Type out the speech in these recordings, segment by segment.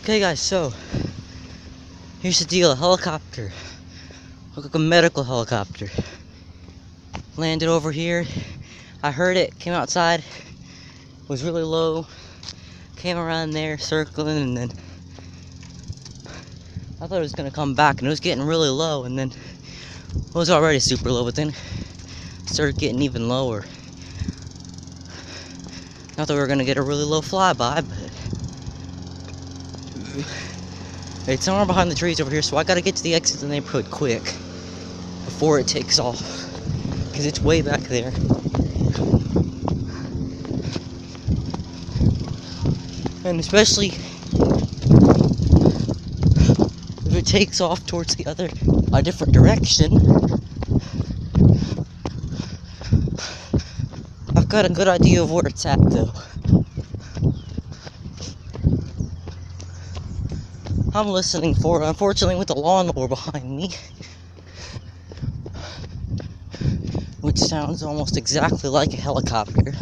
Okay guys, so here's the deal. A helicopter, looked like a medical helicopter, landed over here. I heard it, came outside, was really low, came around there circling, and then I thought it was gonna come back, and it was getting really low, and then it was already super low, but then it started getting even lower. Not that we were gonna get a really low flyby, but it's somewhere behind the trees over here, so I gotta get to the exit of the neighborhood quick before it takes off, because it's way back there. And especially if it takes off towards a different direction. I've got a good idea of where it's at though. I'm listening for it, unfortunately, with the lawnmower behind me, which sounds almost exactly like a helicopter.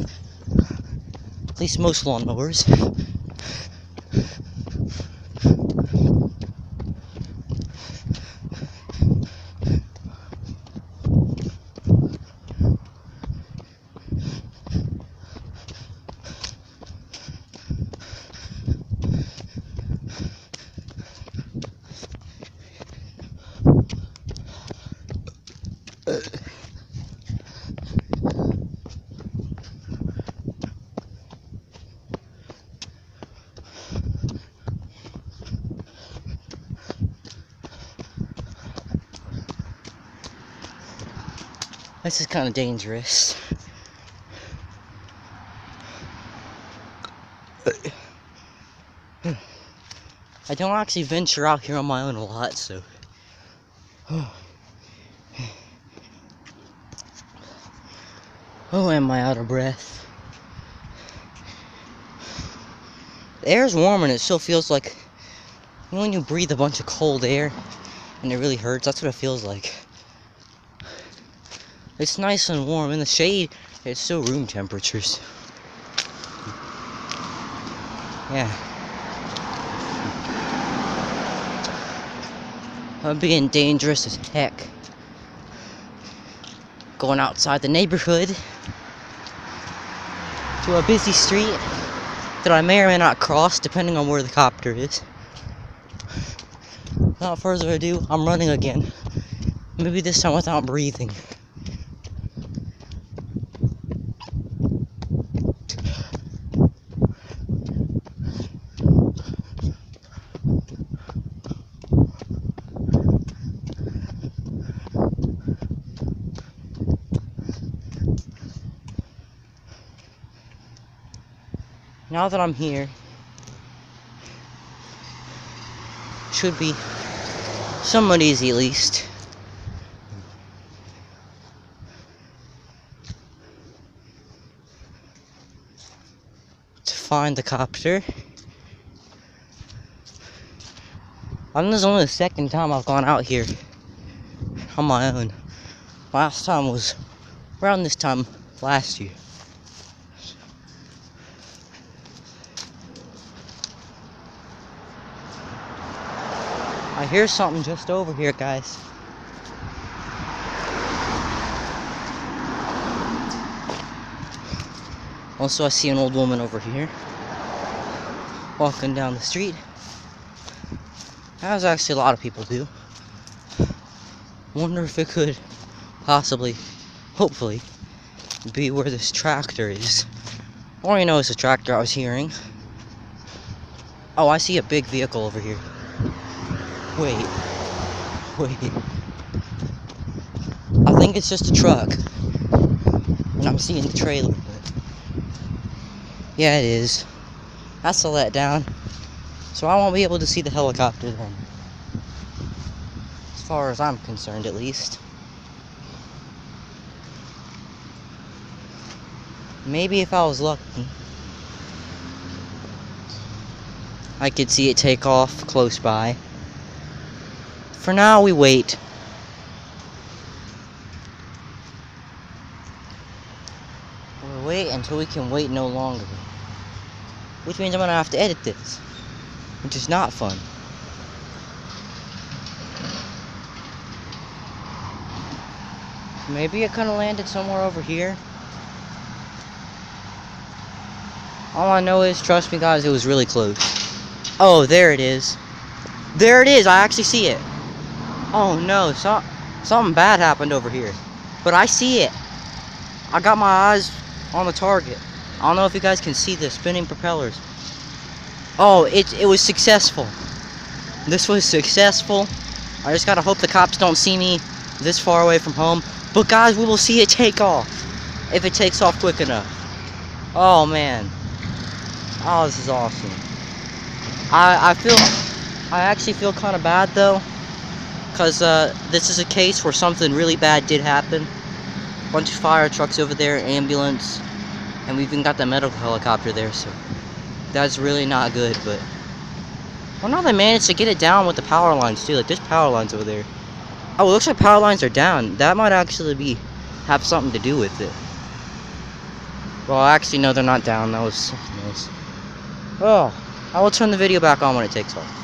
At least most lawnmowers. This is kind of dangerous. I don't actually venture out here on my own a lot, so. Oh, am I out of breath? The air's warm and it still feels like, you know, when you breathe a bunch of cold air and it really hurts, that's what it feels like. It's nice and warm. In the shade, it's still room temperatures. Yeah. I'm being dangerous as heck. Going outside the neighborhood to a busy street that I may or may not cross depending on where the copter is. Without further ado, I'm running again. Maybe this time without breathing. Now that I'm here, should be somewhat easy at least. To find the copter. This is only the second time I've gone out here on my own. Last time was around this time last year. I hear something just over here, guys. Also, I see an old woman over here walking down the street. As actually a lot of people do. Wonder if it could possibly, hopefully, be where this tractor is. Or, you know, it's a tractor I was hearing. Oh, I see a big vehicle over here. Wait. I think it's just a truck. And I'm seeing the trailer. But yeah, it is. That's a letdown. So I won't be able to see the helicopter then. As far as I'm concerned, at least. Maybe if I was lucky, I could see it take off close by. For now, we wait. We'll wait until we can wait no longer. Which means I'm gonna have to edit this. which is not fun. Maybe it could have landed somewhere over here. All I know is, trust me guys, it was really close. Oh, there it is. There it is, I actually see it. Oh no, something bad happened over here. But I see it. I got my eyes on the target. I don't know if you guys can see the spinning propellers. Oh, it was successful. This was successful. I just gotta hope the cops don't see me this far away from home. But guys, we will see it take off. If it takes off quick enough. Oh man. Oh, this is awesome. I actually feel kind of bad though, because this is a case where something really bad did happen. Bunch of fire trucks over there, ambulance, and we even got the medical helicopter there, so that's really not good. But well, now they managed to get it down with the power lines too. Like, there's power lines over there. Oh, it looks like power lines are down. That might actually have something to do with it. Well, actually, no, they're not down. That was something else. Oh, I will turn the video back on when it takes off.